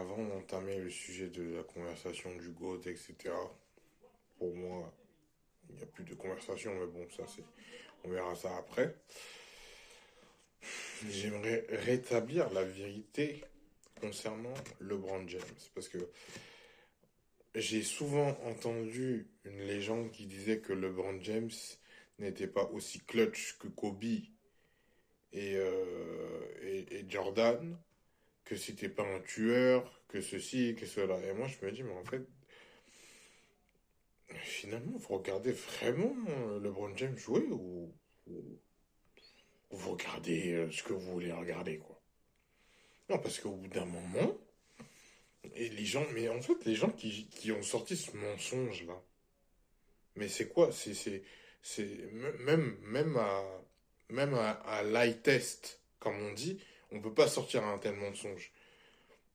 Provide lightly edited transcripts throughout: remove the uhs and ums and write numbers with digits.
avant d'entamer le sujet de la conversation du GOAT, etc., pour moi, il n'y a plus de conversation, mais bon, ça c'est. On verra ça après. J'aimerais rétablir la vérité concernant LeBron James. Parce que j'ai souvent entendu une légende qui disait que LeBron James n'était pas aussi clutch que Kobe et Jordan, que c'était pas un tueur, que ceci, que cela. Et moi, je me dis, mais en fait, finalement, vous regardez vraiment LeBron James jouer ou vous regardez ce que vous voulez regarder, quoi. Non, parce qu'au bout d'un moment, et les gens, mais en fait, les gens qui ont sorti ce mensonge-là, mais c'est quoi? Même à l'eye test, comme on dit, on peut pas sortir un tel mensonge.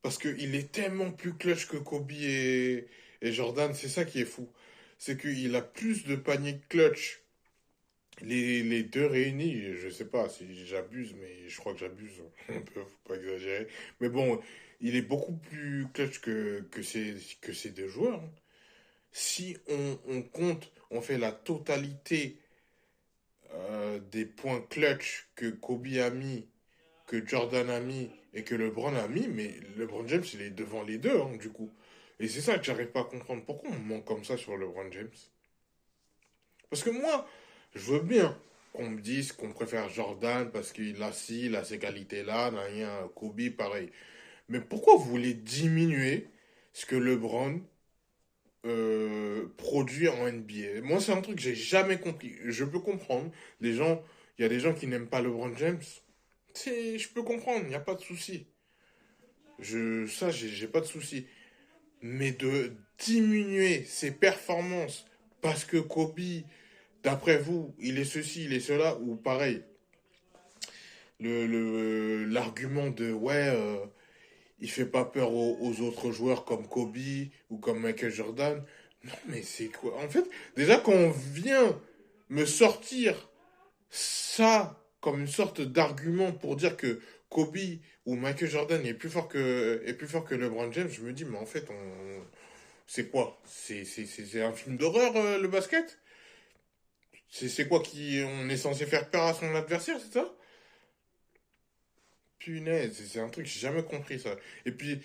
Parce qu'il est tellement plus clutch que Kobe et Jordan, c'est ça qui est fou. C'est qu'il a plus de paniers clutch, les deux réunis, je sais pas si j'abuse, mais je crois que j'abuse, un peu, faut pas exagérer. Mais bon, il est beaucoup plus clutch que ces deux joueurs, hein. Si on compte, on fait la totalité des points clutch que Kobe a mis, que Jordan a mis et que LeBron a mis, mais LeBron James, il est devant les deux, hein, du coup. Et c'est ça que j'arrive pas à comprendre. Pourquoi on ment comme ça sur LeBron James? Parce que moi, je veux bien qu'on me dise qu'on préfère Jordan parce qu'il a ci, il a ces qualités-là, n'a rien, Kobe, pareil. Mais pourquoi vous voulez diminuer ce que LeBron produit en NBA? Moi, c'est un truc que j'ai jamais compris. Je peux comprendre. Il y a des gens qui n'aiment pas LeBron James. Je peux comprendre, il n'y a pas de souci. Ça, j'ai pas de souci. Mais de diminuer ses performances parce que Kobe, d'après vous, il est ceci, il est cela, ou pareil, l'argument de ouais, il fait pas peur aux autres joueurs comme Kobe ou comme Michael Jordan. Non, mais c'est quoi? En fait, déjà, quand on vient me sortir ça comme une sorte d'argument pour dire que Kobe ou Michael Jordan est plus fort que LeBron James, je me dis, mais en fait, c'est quoi? C'est un film d'horreur, le basket? C'est quoi qui on est censé faire peur à son adversaire, c'est ça? Punaise, c'est un truc que j'ai jamais compris ça. Et puis,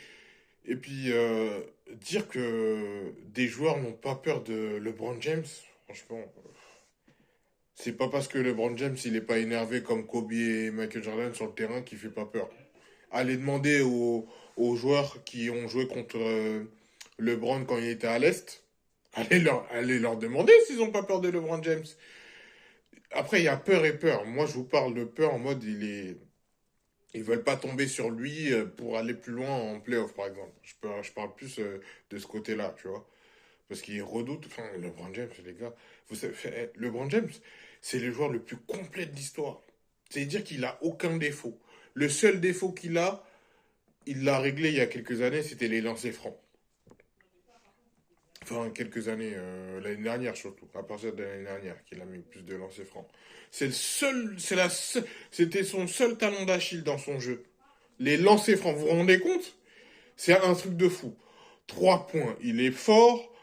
dire que des joueurs n'ont pas peur de LeBron James, franchement, c'est pas parce que LeBron James il est pas énervé comme Kobe et Michael Jordan sur le terrain qu'il fait pas peur. Allez demander aux joueurs qui ont joué contre LeBron quand il était à l'Est. Allez leur demander s'ils ont pas peur de LeBron James. Après, il y a peur et peur. Moi, je vous parle de peur en mode ils veulent pas tomber sur lui pour aller plus loin en playoff, par exemple. Je parle plus de ce côté-là, tu vois. Parce qu'il redoute, enfin, LeBron James, les gars, vous savez, LeBron James, c'est le joueur le plus complet de l'histoire. C'est-à-dire qu'il a aucun défaut. Le seul défaut qu'il a, il l'a réglé il y a quelques années, c'était les lancers francs. Enfin, quelques années, l'année dernière surtout, à partir de l'année dernière, qu'il a mis plus de lancers francs. C'était son seul talon d'Achille dans son jeu. Les lancers francs, vous vous rendez compte? C'est un truc de fou. 3 points, il est fort.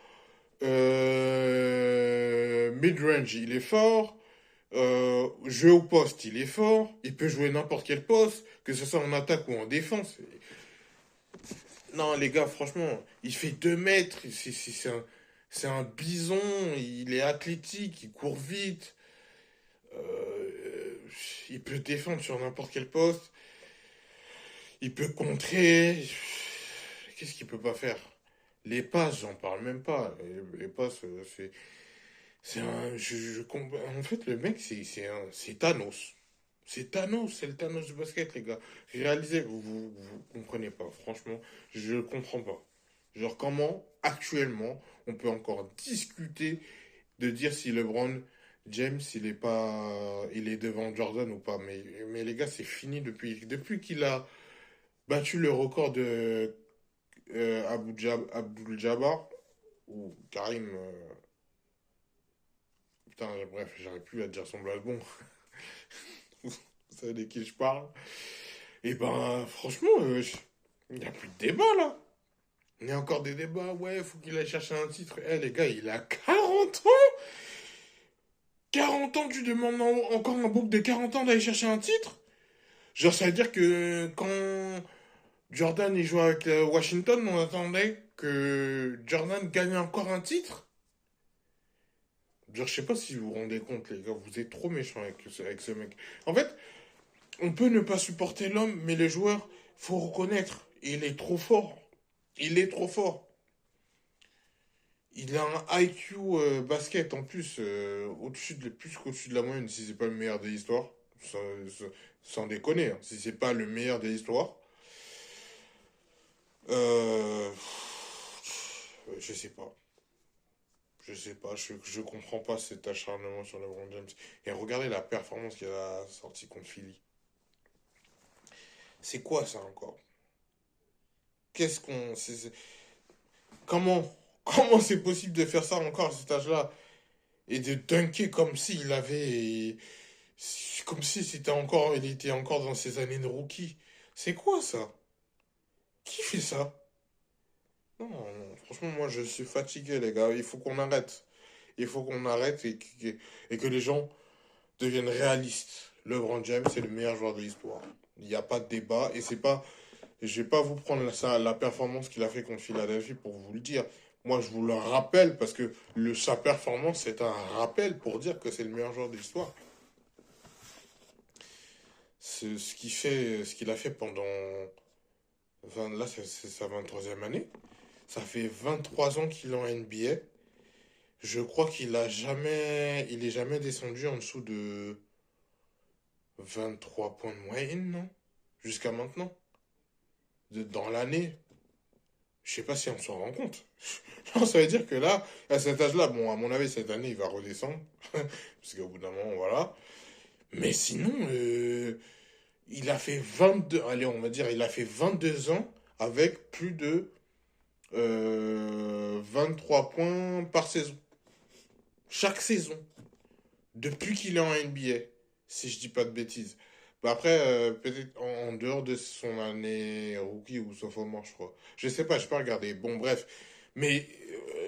Mid-range, il est fort. Jeu au poste, il est fort. Il peut jouer n'importe quel poste, que ce soit en attaque ou en défense. Non, les gars, franchement, il fait 2 mètres. C'est un bison. Il est athlétique, il court vite. Il peut défendre sur n'importe quel poste. Il peut contrer. Qu'est-ce qu'il peut pas faire? Les passes, j'en parle même pas. Les passes, en fait, le mec, c'est Thanos. C'est Thanos, c'est le Thanos du basket, les gars. Réalisez, vous comprenez pas. Franchement, je comprends pas. Genre, comment, actuellement, on peut encore discuter de dire si LeBron James, il est devant Jordan ou pas. Mais les gars, c'est fini depuis qu'il a battu le record de Abdul-Jabbar, ou Karim, putain, bref, j'arrive plus à dire son blason. Vous savez de qui je parle? Et ben, franchement, il n'y a plus de débat là. Il y a encore des débats, ouais, faut qu'il aille chercher un titre. Eh les gars, il a 40 ans! 40 ans, tu demandes encore un bouc de 40 ans d'aller chercher un titre? Genre, ça veut dire que quand Jordan il jouait avec Washington, on attendait que Jordan gagne encore un titre? Genre, je sais pas si vous vous rendez compte, les gars, vous êtes trop méchants avec ce mec. En fait, on peut ne pas supporter l'homme, mais les joueurs, faut reconnaître, il est trop fort. Il est trop fort. Il a un IQ basket en plus, plus qu'au-dessus de la moyenne, si c'est pas le meilleur de l'histoire. Sans déconner, hein, si c'est pas le meilleur de l'histoire. Euh, je sais pas. Je sais pas, je comprends pas cet acharnement sur LeBron James. Et regardez la performance qu'il a sortie contre Philly. C'est quoi ça encore? Qu'est-ce qu'on. Comment? Comment c'est possible de faire ça encore à cet âge-là? Et de dunker comme s'il avait. Comme si c'était encore. Il était encore dans ses années de rookie. C'est quoi ça? Qui fait ça? Non, non, franchement, moi je suis fatigué, les gars. Il faut qu'on arrête. Il faut qu'on arrête et que les gens deviennent réalistes. LeBron James, c'est le meilleur joueur de l'histoire. Il n'y a pas de débat. Et c'est pas. Je vais pas vous prendre la performance qu'il a fait contre Philadelphie pour vous le dire. Moi, je vous le rappelle parce que sa performance, c'est un rappel pour dire que c'est le meilleur joueur de l'histoire. Ce qu'il a fait pendant. Là, c'est sa 23e année. Ça fait 23 ans qu'il est en NBA. Je crois il est jamais descendu en dessous de 23 points de moyenne, non? Jusqu'à maintenant. Dans l'année. Je sais pas si on s'en rend compte. Non, ça veut dire que là, à cet âge-là, bon, à mon avis, cette année, il va redescendre. Parce qu'au bout d'un moment, voilà. Mais sinon, il a fait 22, allez, on va dire, il a fait 22 ans avec plus de 23 points par saison. Chaque saison. Depuis qu'il est en NBA. Si je dis pas de bêtises. Bah après, peut-être en dehors de son année rookie ou sophomore, je crois. Je sais pas, je pas regardé. Bon, bref. Mais,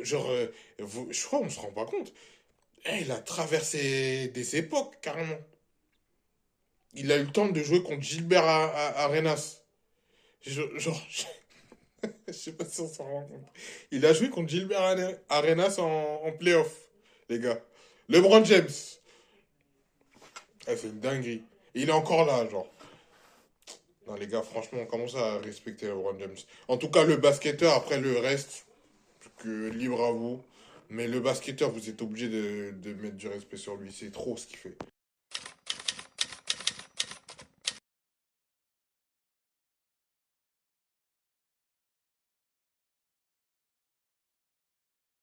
genre, je crois qu'on se rend pas compte. Eh, il a traversé des époques, carrément. Il a eu le temps de jouer contre Gilbert Arenas. Genre, je sais pas si on s'en rend compte. Il a joué contre Gilbert Arenas en playoff, les gars. LeBron James. Eh, c'est une dinguerie. Et il est encore là, genre. Non, les gars, franchement, on commence à respecter LeBron James. En tout cas, le basketteur, après le reste, que libre à vous. Mais le basketteur, vous êtes obligé de mettre du respect sur lui. C'est trop ce qu'il fait.